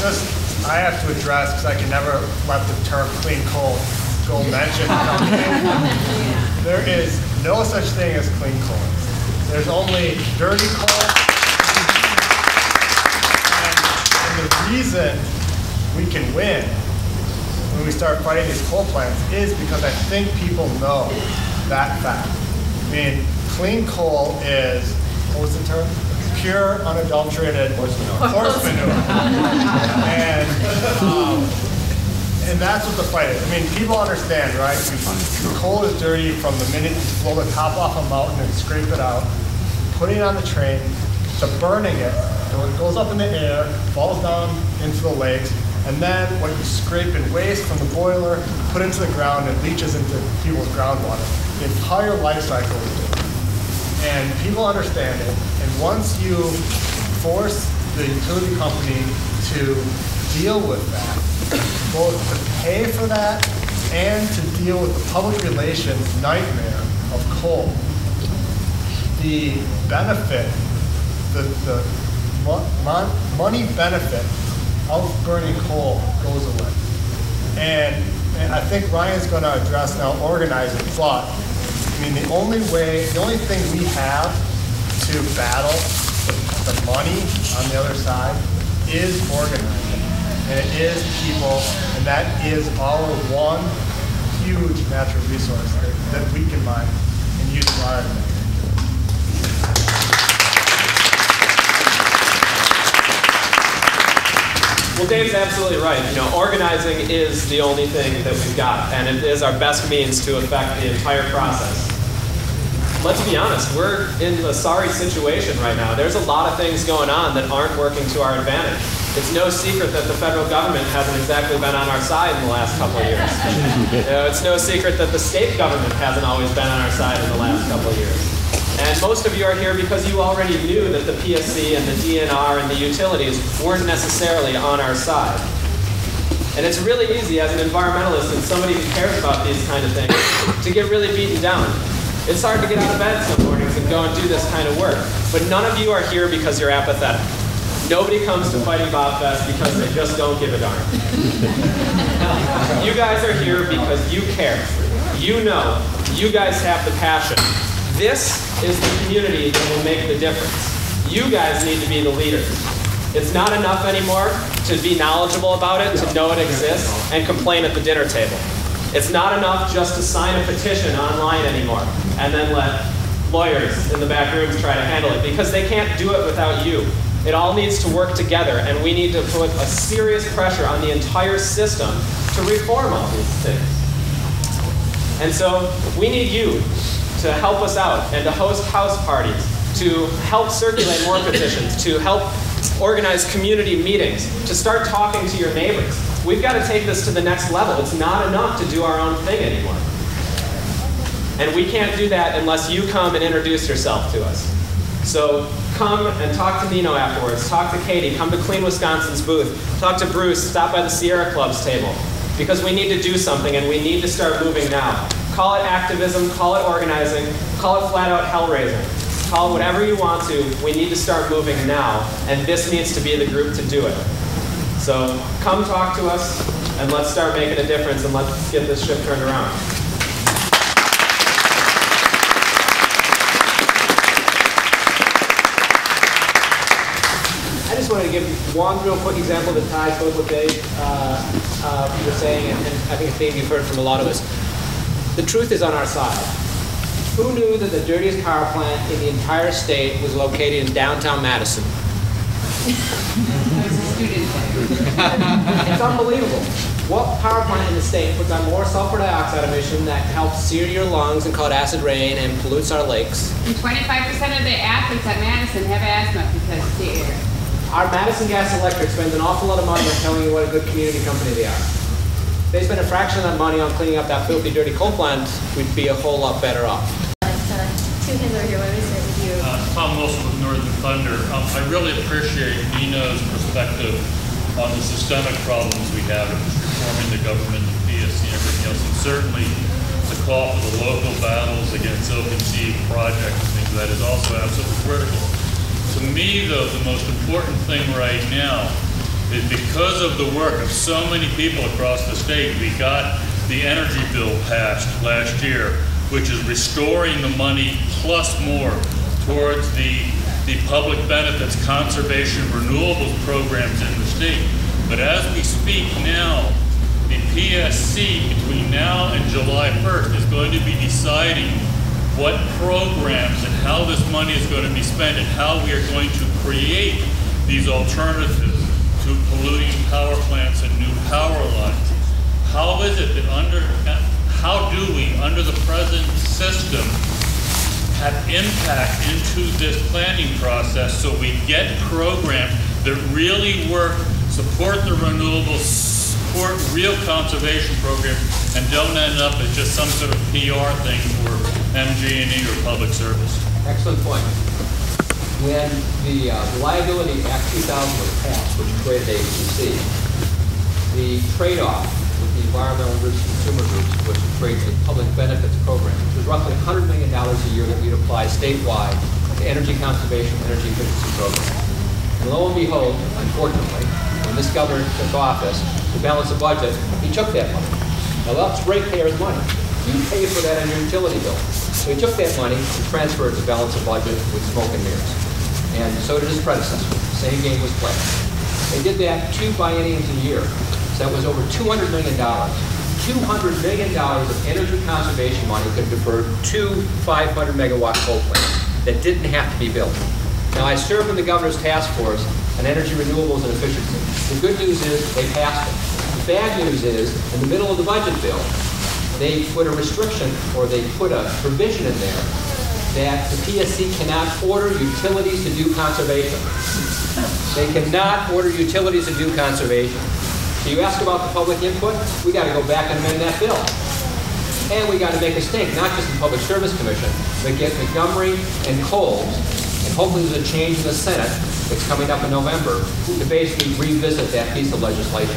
I have to address, because I can never let the term clean coal go mentioned. There is no such thing as clean coal. There's only dirty coal. And the reason we can win when we start fighting these coal plants is because I think people know that fact. I mean, clean coal is, what was the term? Pure, unadulterated horse manure. And that's what the fight is. I mean, people understand, right? Coal is dirty from the minute you blow the top off a mountain and scrape it out, putting it on the train, to burning it, so it goes up in the air, falls down into the lakes, and then what you scrape and waste from the boiler, put into the ground, and leaches into people's groundwater. The entire life cycle is dirty. And people understand it, and once you force the utility company to deal with that, both to pay for that and to deal with the public relations nightmare of coal, the benefit, the money benefit of burning coal goes away. And I think Ryan's going to address now organizing thought. I mean, the only thing we have to battle the money on the other side is organizing. And it is people, and that is our one huge natural resource that we can mine and use in our advantage. Well, Dave's absolutely right. You know, organizing is the only thing that we've got, and it is our best means to affect the entire process. Let's be honest, we're in a sorry situation right now. There's a lot of things going on that aren't working to our advantage. It's no secret that the federal government hasn't exactly been on our side in the last couple of years. You know, it's no secret that the state government hasn't always been on our side in the last couple of years. And most of you are here because you already knew that the PSC and the DNR and the utilities weren't necessarily on our side. And it's really easy as an environmentalist and somebody who cares about these kind of things to get really beaten down. It's hard to get out of bed some mornings and go and do this kind of work. But none of you are here because you're apathetic. Nobody comes to Fighting Bobfest because they just don't give a darn. You guys are here because you care. You know, you guys have the passion. This is the community that will make the difference. You guys need to be the leaders. It's not enough anymore to be knowledgeable about it, to know it exists, and complain at the dinner table. It's not enough just to sign a petition online anymore and then let lawyers in the back rooms try to handle it, because they can't do it without you. It all needs to work together, and we need to put a serious pressure on the entire system to reform all these things. And so we need you to help us out and to host house parties, to help circulate more petitions, to help organize community meetings, to start talking to your neighbors. We've got to take this to the next level. It's not enough to do our own thing anymore. And we can't do that unless you come and introduce yourself to us. So come and talk to Nino afterwards. Talk to Katie. Come to Clean Wisconsin's booth. Talk to Bruce. Stop by the Sierra Club's table. Because we need to do something, and we need to start moving now. Call it activism. Call it organizing. Call it flat-out hell-raising. Call it whatever you want to. We need to start moving now, and this needs to be the group to do it. So come talk to us, and let's start making a difference, and let's get this ship turned around. I just wanted to give one real quick example that ties both what Dave was saying, and I think a theme you've heard from a lot of us. The truth is on our side. Who knew that the dirtiest power plant in the entire state was located in downtown Madison? It's unbelievable. What power plant in the state puts out more sulfur dioxide emission that helps sear your lungs and cause acid rain and pollutes our lakes? And 25% of the athletes at Madison have asthma because of the air. Our Madison Gas Electric spends an awful lot of money on telling you what a good community company they are. If they spend a fraction of that money on cleaning up that filthy, dirty coal plant, we'd be a whole lot better off. Two hands over here. Why don't we start with you? Tom Wilson with Northern Thunder. I really appreciate Nino's perspective on the systemic problems we have in reforming the government, the PSC, and everything else, and certainly the call for the local battles against ill-conceived projects and things like that is also absolutely critical. To me, though, the most important thing right now is because of the work of so many people across the state, we got the energy bill passed last year, which is restoring the money plus more towards the public benefits, conservation, renewables programs in the state. But as we speak now, the PSC between now and July 1st is going to be deciding what programs and how this money is going to be spent and how we are going to create these alternatives to polluting power plants and new power lines. How is it that how do we, under the present system, have impact into this planning process so we get programs that really work, support the renewables, support real conservation programs, and don't end up as just some sort of PR thing for MG&E or public service? Excellent point. When the Reliability Act 2000 was passed, which created APC, the trade-off with the environmental groups, consumer groups, was to create a public benefits program, which was roughly $100 million a year that we'd apply statewide to energy conservation, energy efficiency programs. And lo and behold, unfortunately, when this governor took office to balance the budget, he took that money. Now that's ratepayers' money. You pay for that on your utility bill. So he took that money and transferred it to balance the budget with smoke and mirrors. And so did his predecessor. The same game was played. They did that 2 bienniums a year. So that was over $200 million. $200 million of energy conservation money could divert 2 500-megawatt coal plants that didn't have to be built. Now, I served in the governor's task force on energy renewables and efficiency. The good news is they passed it. The bad news is, in the middle of the budget bill, they put a restriction, or they put a provision in there that the PSC cannot order utilities to do conservation. They cannot order utilities to do conservation. So you ask about the public input, we got to go back and amend that bill. And we got to make a stink, not just the Public Service Commission, but get Montgomery and Coles, and hopefully there's a change in the Senate that's coming up in November, to basically revisit that piece of legislation.